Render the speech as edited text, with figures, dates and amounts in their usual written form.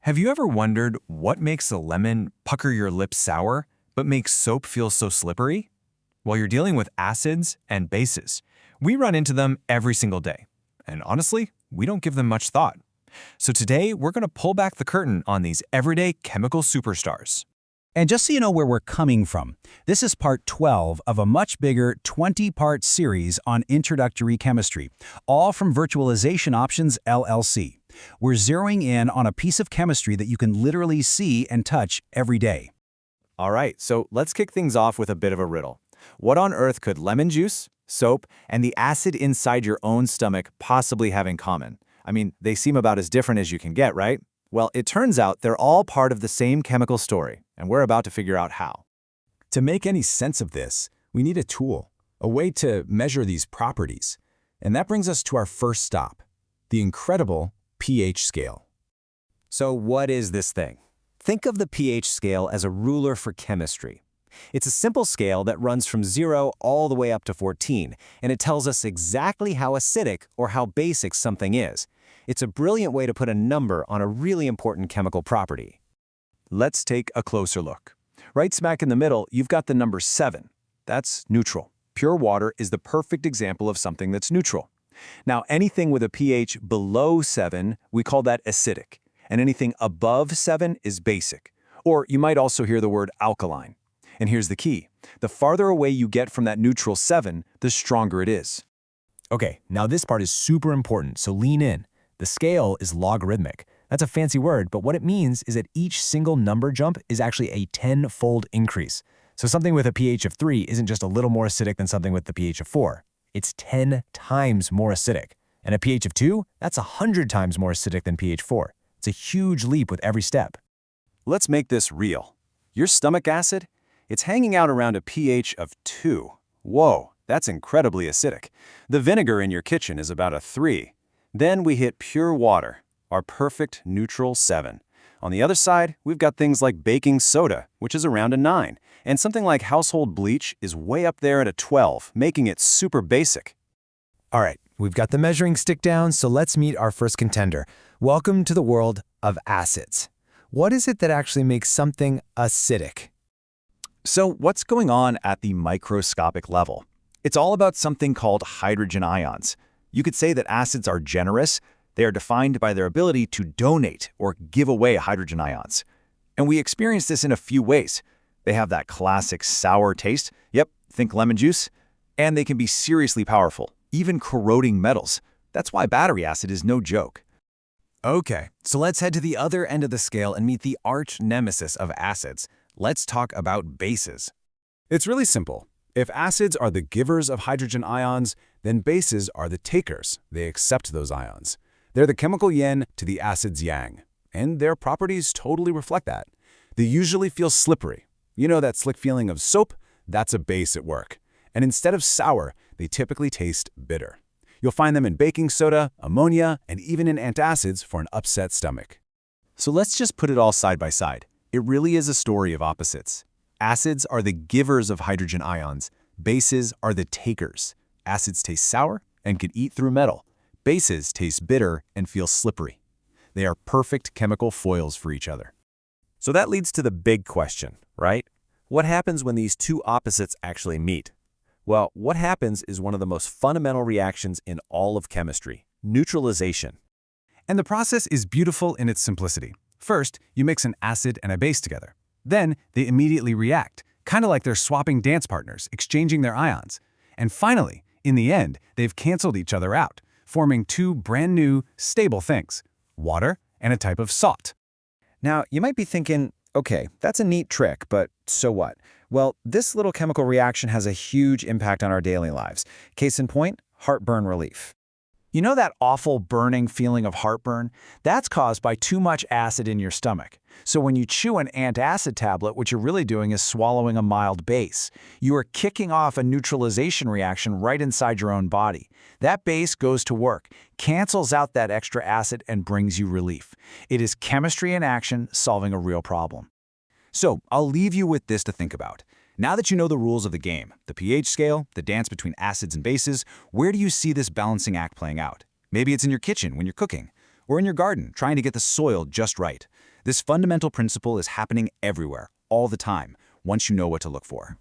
Have you ever wondered what makes a lemon pucker your lips sour, but makes soap feel so slippery? Well, you're dealing with acids and bases. We run into them every single day. And honestly, we don't give them much thought. So today, we're going to pull back the curtain on these everyday chemical superstars. And just so you know where we're coming from, this is part 12 of a much bigger 20-part series on introductory chemistry, all from Virtualization Options LLC. We're zeroing in on a piece of chemistry that you can literally see and touch every day. All right, so let's kick things off with a bit of a riddle. What on earth could lemon juice, soap, and the acid inside your own stomach possibly have in common? I mean, they seem about as different as you can get, right? Well, it turns out they're all part of the same chemical story, and we're about to figure out how. To make any sense of this, we need a tool, a way to measure these properties. And that brings us to our first stop, the incredible pH scale. So what is this thing? Think of the pH scale as a ruler for chemistry. It's a simple scale that runs from 0 all the way up to 14, and it tells us exactly how acidic or how basic something is. It's a brilliant way to put a number on a really important chemical property. Let's take a closer look. Right smack in the middle, you've got the number 7. That's neutral. Pure water is the perfect example of something that's neutral. Now, anything with a pH below 7, we call that acidic, and anything above 7 is basic. Or you might also hear the word alkaline. And here's the key. The farther away you get from that neutral 7, the stronger it is. Okay, now this part is super important, so lean in. The scale is logarithmic. That's a fancy word, but what it means is that each single number jump is actually a 10-fold increase. So something with a pH of 3 isn't just a little more acidic than something with the pH of 4. It's 10 times more acidic. And a pH of 2, that's 100 times more acidic than pH 4. It's a huge leap with every step. Let's make this real. Your stomach acid? It's hanging out around a pH of 2. Whoa, that's incredibly acidic. The vinegar in your kitchen is about a 3. Then we hit pure water, our perfect neutral 7. On the other side, we've got things like baking soda, which is around a 9. And something like household bleach is way up there at a 12, making it super basic. All right, we've got the measuring stick down, so let's meet our first contender. Welcome to the world of acids. What is it that actually makes something acidic? So what's going on at the microscopic level? It's all about something called hydrogen ions. You could say that acids are generous. They are defined by their ability to donate or give away hydrogen ions. And we experience this in a few ways. They have that classic sour taste. Yep, think lemon juice. And they can be seriously powerful, even corroding metals. That's why battery acid is no joke. Okay, so let's head to the other end of the scale and meet the arch nemesis of acids. Let's talk about bases. It's really simple. If acids are the givers of hydrogen ions, then bases are the takers. They accept those ions. They're the chemical yin to the acid's yang, and their properties totally reflect that. They usually feel slippery. You know that slick feeling of soap? That's a base at work. And instead of sour, they typically taste bitter. You'll find them in baking soda, ammonia, and even in antacids for an upset stomach. So let's just put it all side by side. It really is a story of opposites. Acids are the givers of hydrogen ions. Bases are the takers. Acids taste sour and can eat through metal. Bases taste bitter and feel slippery. They are perfect chemical foils for each other. So that leads to the big question, right? What happens when these two opposites actually meet? Well, what happens is one of the most fundamental reactions in all of chemistry, neutralization. And the process is beautiful in its simplicity. First, you mix an acid and a base together. Then, they immediately react, kind of like they're swapping dance partners, exchanging their ions. And finally, in the end, they've canceled each other out, forming two brand new, stable things, water and a type of salt. Now, you might be thinking, okay, that's a neat trick, but so what? Well, this little chemical reaction has a huge impact on our daily lives. Case in point, heartburn relief. You know that awful burning feeling of heartburn? That's caused by too much acid in your stomach. So when you chew an antacid tablet, what you're really doing is swallowing a mild base. You are kicking off a neutralization reaction right inside your own body. That base goes to work, cancels out that extra acid, and brings you relief. It is chemistry in action solving a real problem. So I'll leave you with this to think about. Now that you know the rules of the game, the pH scale, the dance between acids and bases, where do you see this balancing act playing out? Maybe it's in your kitchen when you're cooking, or in your garden trying to get the soil just right. This fundamental principle is happening everywhere, all the time, once you know what to look for.